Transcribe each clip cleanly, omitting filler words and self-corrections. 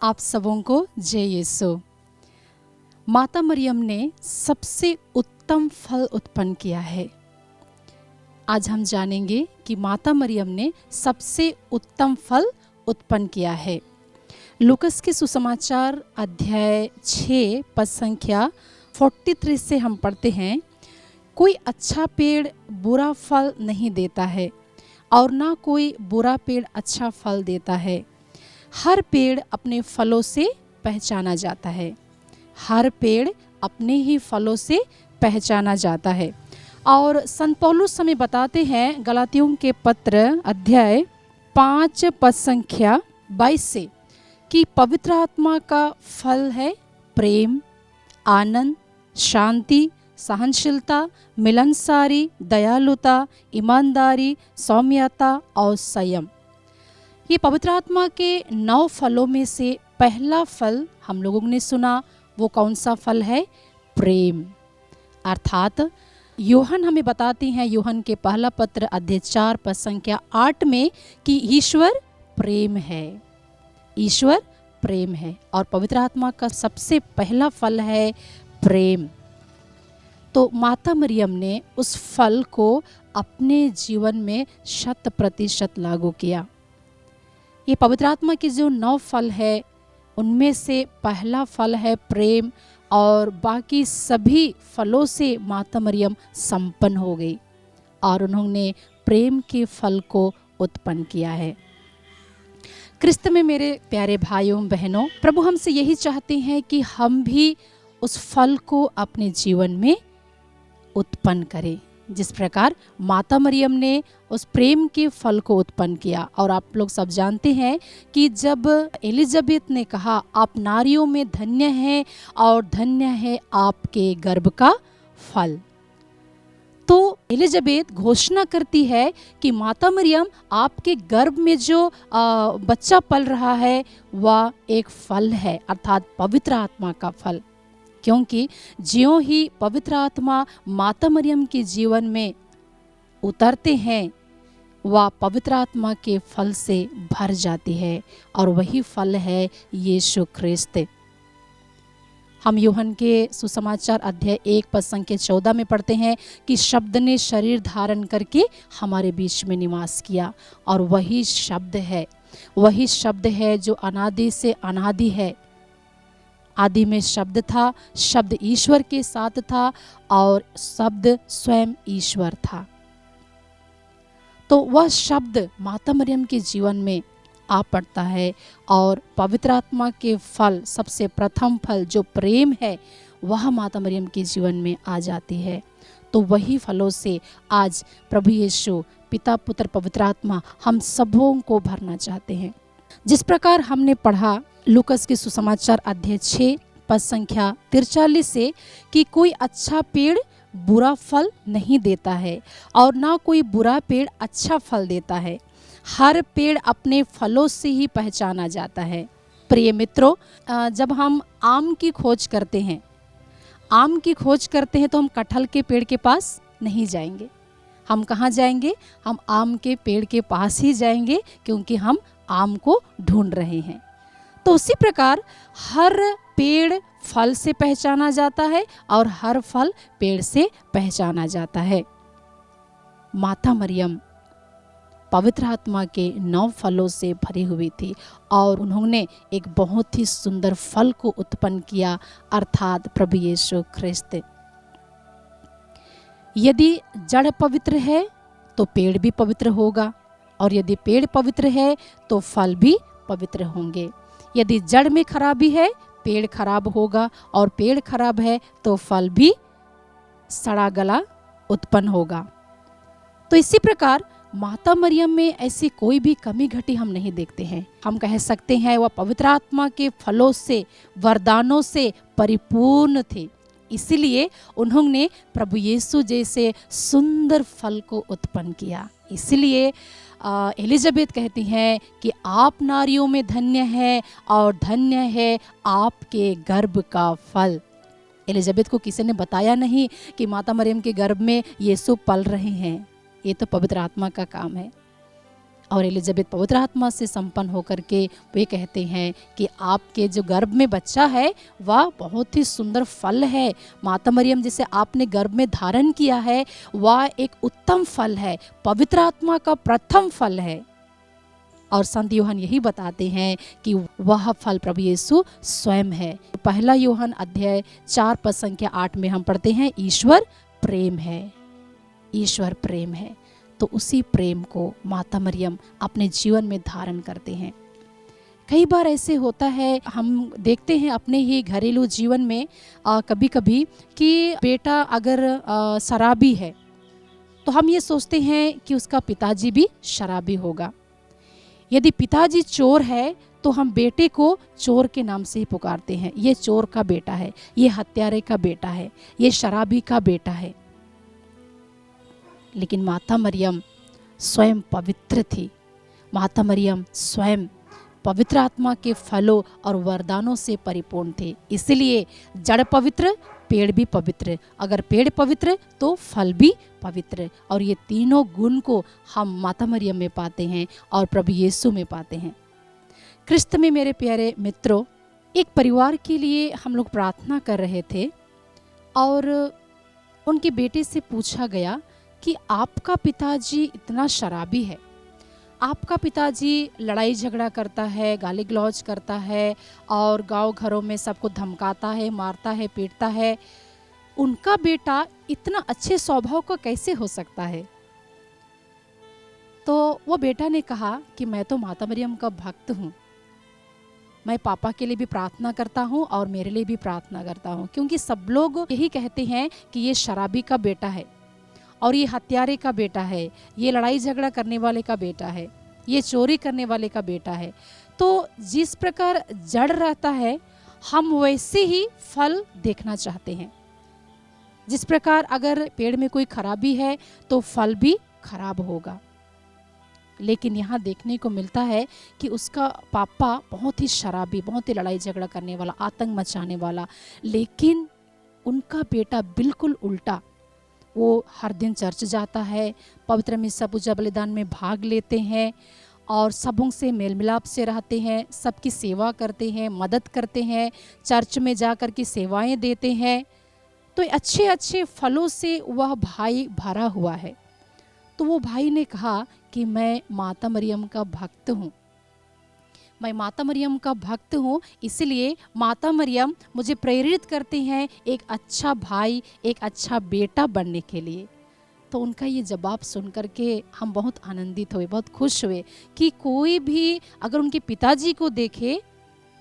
आप सबों को जय यीशु। माता मरियम ने सबसे उत्तम फल उत्पन्न किया है। आज हम जानेंगे कि माता मरियम ने सबसे उत्तम फल उत्पन्न किया है। लूकस के सुसमाचार अध्याय 6 पद संख्या 43 से हम पढ़ते हैं, कोई अच्छा पेड़ बुरा फल नहीं देता है और ना कोई बुरा पेड़ अच्छा फल देता है। हर पेड़ अपने फलों से पहचाना जाता है। हर पेड़ अपने ही फलों से पहचाना जाता है। और संत पौलुस हमें बताते हैं गलातियों के पत्र अध्याय 5 पद संख्या 22 से कि पवित्र आत्मा का फल है प्रेम, आनंद, शांति, सहनशीलता, मिलनसारी, दयालुता, ईमानदारी, सौम्यता और संयम। ये पवित्र आत्मा के 9 फलों में से पहला फल हम लोगों ने सुना, वो कौन सा फल है? प्रेम। अर्थात यूहन हमें बताते हैं, यूहन के पहला पत्र अध्याय 4 पद संख्या 8 में कि ईश्वर प्रेम है। ईश्वर प्रेम है और पवित्र आत्मा का सबसे पहला फल है प्रेम। तो माता मरियम ने उस फल को अपने जीवन में 100% लागू किया। ये पवित्र आत्मा के जो 9 फल है उनमें से पहला फल है प्रेम और बाकी सभी फलों से माता मरियम संपन्न हो गई और उन्होंने प्रेम के फल को उत्पन्न किया है। क्रिस्त में मेरे प्यारे भाइयों बहनों, प्रभु हमसे यही चाहते हैं कि हम भी उस फल को अपने जीवन में उत्पन्न करें, जिस प्रकार माता मरियम ने उस प्रेम के फल को उत्पन्न किया। और आप लोग सब जानते हैं कि जब एलिजाबेथ ने कहा आप नारियों में धन्य हैं और धन्य है आपके गर्भ का फल, तो एलिजाबेथ घोषणा करती है कि माता मरियम आपके गर्भ में जो बच्चा पल रहा है वह एक फल है, अर्थात पवित्र आत्मा का फल। क्योंकि ज्यों ही पवित्र आत्मा माता मरियम के जीवन में उतरते हैं वह पवित्र आत्मा के फल से भर जाती है और वही फल है यीशु ख्रिस्त। हम यूहन के सुसमाचार अध्याय 1 पद संख्या 14 में पढ़ते हैं कि शब्द ने शरीर धारण करके हमारे बीच में निवास किया और वही शब्द है जो अनादि से अनादि है। आदि में शब्द था, शब्द ईश्वर के साथ था और शब्द स्वयं ईश्वर था। तो वह शब्द माता मरियम के जीवन में आ पड़ता है और पवित्र आत्मा के फल, सबसे प्रथम फल जो प्रेम है, वह माता मरियम के जीवन में आ जाती है। तो वही फलों से आज प्रभु यीशु पिता, पुत्र, पवित्र आत्मा हम सबों को भरना चाहते हैं। जिस प्रकार हमने पढ़ा लूकस के सुसमाचार अध्याय 6 पद संख्या 43 से कि कोई अच्छा पेड़ बुरा फल नहीं देता है और ना कोई बुरा पेड़ अच्छा फल देता है। हर पेड़ अपने फलों से ही पहचाना जाता है। प्रिय मित्रों, जब हम आम की खोज करते हैं तो हम कटहल के पेड़ के पास नहीं जाएंगे। हम कहाँ जाएंगे? हम आम के पेड़ के पास ही जाएंगे, क्योंकि हम आम को ढूंढ रहे हैं। तो उसी प्रकार हर पेड़ फल से पहचाना जाता है और हर फल पेड़ से पहचाना जाता है। माता मरियम पवित्र आत्मा के 9 फलों से भरी हुई थी और उन्होंने एक बहुत ही सुंदर फल को उत्पन्न किया, अर्थात प्रभु यीशु ख्रिस्त। यदि जड़ पवित्र है तो पेड़ भी पवित्र होगा और यदि पेड़ पवित्र है तो फल भी पवित्र होंगे। यदि जड़ में खराबी है पेड़ खराब होगा और पेड़ खराब है तो फल भी सड़ा गला उत्पन्न होगा। तो इसी प्रकार माता मरियम में ऐसी कोई भी कमी घटी हम नहीं देखते हैं। हम कह सकते हैं वह पवित्र आत्मा के फलों से, वरदानों से परिपूर्ण थे। इसीलिए उन्होंने प्रभु यीशु जैसे सुंदर फल को उत्पन्न किया। इसलिए एलिजाबेथ कहती हैं कि आप नारियों में धन्य हैं और धन्य है आपके गर्भ का फल। एलिजाबेथ को किसी ने बताया नहीं कि माता मरियम के गर्भ में यीशु पल रहे हैं। ये तो पवित्र आत्मा का काम है। और एलिजाबेथ पवित्र आत्मा से संपन्न होकर के वे कहते हैं कि आपके जो गर्भ में बच्चा है वह बहुत ही सुंदर फल है। माता मरियम जिसे आपने गर्भ में धारण किया है वह एक उत्तम फल है, पवित्र आत्मा का प्रथम फल है। और संत यूहन यही बताते हैं कि वह फल प्रभु यीशु स्वयं है। पहला यूहन अध्याय 4 पद संख्या 8 में हम पढ़ते हैं, ईश्वर प्रेम है, ईश्वर प्रेम है। तो उसी प्रेम को माता मरियम अपने जीवन में धारण करते हैं। कई बार ऐसे होता है, हम देखते हैं अपने ही घरेलू जीवन में कभी कभी कि बेटा अगर शराबी है तो हम ये सोचते हैं कि उसका पिताजी भी शराबी होगा। यदि पिताजी चोर है तो हम बेटे को चोर के नाम से ही पुकारते हैं, ये चोर का बेटा है, ये हत्यारे का बेटा है, ये शराबी का बेटा है। लेकिन माता मरियम स्वयं पवित्र थी। माता मरियम स्वयं पवित्र आत्मा के फलों और वरदानों से परिपूर्ण थे। इसलिए जड़ पवित्र, पेड़ भी पवित्र, अगर पेड़ पवित्र तो फल भी पवित्र। और ये तीनों गुण को हम माता मरियम में पाते हैं और प्रभु यीशु में पाते हैं। क्रिस्त में मेरे प्यारे मित्रों, एक परिवार के लिए हम लोग प्रार्थना कर रहे थे और उनके बेटे से पूछा गया कि आपका पिताजी इतना शराबी है, आपका पिताजी लड़ाई झगड़ा करता है, गाली गलौज करता है और गांव घरों में सबको धमकाता है, मारता है, पीटता है, उनका बेटा इतना अच्छे स्वभाव का कैसे हो सकता है? तो वो बेटा ने कहा कि मैं तो माता मरियम का भक्त हूँ, मैं पापा के लिए भी प्रार्थना करता हूँ और मेरे लिए भी प्रार्थना करता हूँ, क्योंकि सब लोग यही कहते हैं कि ये शराबी का बेटा है और ये हत्यारे का बेटा है, ये लड़ाई झगड़ा करने वाले का बेटा है, ये चोरी करने वाले का बेटा है। तो जिस प्रकार जड़ रहता है हम वैसे ही फल देखना चाहते हैं। जिस प्रकार अगर पेड़ में कोई खराबी है तो फल भी खराब होगा। लेकिन यहाँ देखने को मिलता है कि उसका पापा बहुत ही शराबी, बहुत ही लड़ाई झगड़ा करने वाला, आतंक मचाने वाला, लेकिन उनका बेटा बिल्कुल उल्टा। वो हर दिन चर्च जाता है, पवित्र मिस्सा पूजा बलिदान में भाग लेते हैं और सबों से मेल मिलाप से रहते हैं, सबकी सेवा करते हैं, मदद करते हैं, चर्च में जाकर के सेवाएं देते हैं। तो अच्छे अच्छे फलों से वह भाई भरा हुआ है। तो वो भाई ने कहा कि मैं माता मरियम का भक्त हूँ, मैं माता मरियम का भक्त हूँ, इसलिए माता मरियम मुझे प्रेरित करते हैं एक अच्छा भाई, एक अच्छा बेटा बनने के लिए। तो उनका ये जवाब सुनकर के हम बहुत आनंदित हुए, बहुत खुश हुए कि कोई भी अगर उनके पिताजी को देखे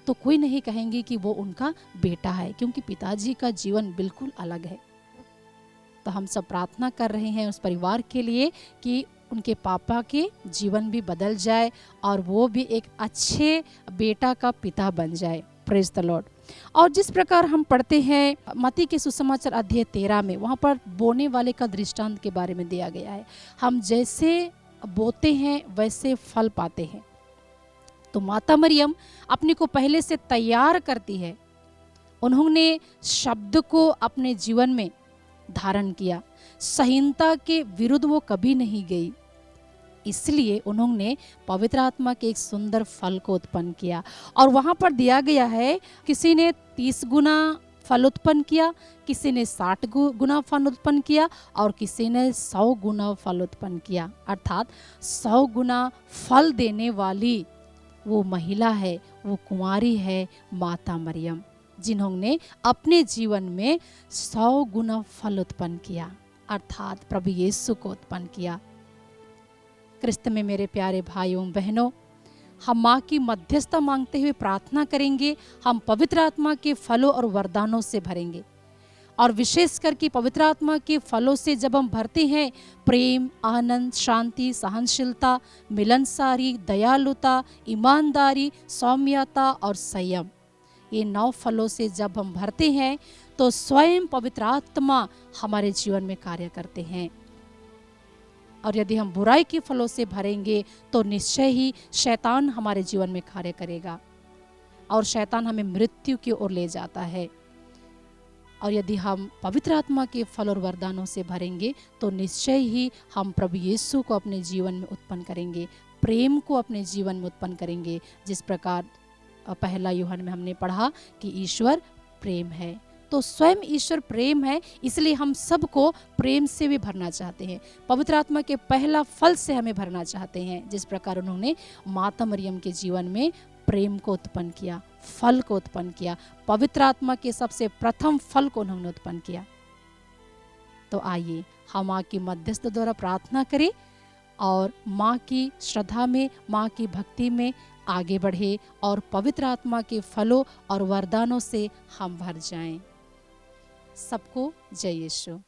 तो कोई नहीं कहेंगे कि वो उनका बेटा है, क्योंकि पिताजी का जीवन बिल्कुल अलग है। तो हम सब प्रार्थना कर रहे हैं उस परिवार के लिए कि उनके पापा के जीवन भी बदल जाए और वो भी एक अच्छे बेटा का पिता बन जाए। Praise the Lord. और जिस प्रकार हम पढ़ते हैं मत्ती के सुसमाचार अध्याय 13 में, वहाँ पर बोने वाले का दृष्टांत के बारे में दिया गया है। हम जैसे बोते हैं वैसे फल पाते हैं। तो माता मरियम अपने को पहले से तैयार करती है। उन्होंने शब्द को अपने जीवन में धारण किया, सहीनता के विरुद्ध वो कभी नहीं गई, इसलिए उन्होंने पवित्र आत्मा के एक सुंदर फल को उत्पन्न किया। और वहाँ पर दिया गया है, किसी ने 30 गुना फल उत्पन्न किया, किसी ने 60 गुना फल उत्पन्न किया और किसी ने 100 गुना फल उत्पन्न किया। अर्थात 100 गुना फल देने वाली वो महिला है, वो कुंवारी है माता मरियम, जिन्होंने अपने जीवन में 100 गुना फल उत्पन्न किया, अर्थात प्रभु यीशु को उत्पन्न किया। क्रिस्त में मेरे प्यारे भाइयों बहनों, हम माँ की मध्यस्थता मांगते हुए प्रार्थना करेंगे। हम पवित्र आत्मा के फलों और वरदानों से भरेंगे, और विशेष करके पवित्र आत्मा के फलों से जब हम भरते हैं, प्रेम, आनंद, शांति, सहनशीलता, मिलनसारी, दयालुता, ईमानदारी, सौम्यता और संयम, ये 9 फलों से जब हम भरते हैं तो स्वयं पवित्र आत्मा हमारे जीवन में कार्य करते हैं। और यदि हम बुराई के फलों से भरेंगे तो निश्चय ही शैतान हमारे जीवन में कार्य करेगा और शैतान हमें मृत्यु की ओर ले जाता है। और यदि हम पवित्र आत्मा के फल और वरदानों से भरेंगे तो निश्चय ही हम प्रभु यीशु को अपने जीवन में उत्पन्न करेंगे, प्रेम को अपने जीवन में उत्पन्न करेंगे। जिस प्रकार पहला यूहन्ना में हमने पढ़ा कि ईश्वर प्रेम है, तो स्वयं ईश्वर प्रेम है, इसलिए हम सबको प्रेम से भी भरना चाहते हैं। पवित्र आत्मा के पहला फल से हमें भरना चाहते हैं। जिस प्रकार उन्होंने माता मरियम के जीवन में प्रेम को उत्पन्न किया, फल को उत्पन्न किया, पवित्र आत्मा के सबसे प्रथम फल को उन्होंने उत्पन्न किया। तो आइए हम माँ की मध्यस्थ द्वारा प्रार्थना करें और माँ की श्रद्धा में, माँ की भक्ति में आगे बढ़े और पवित्र आत्मा के फलों और वरदानों से हम भर जाएं। सबको जय यीशु।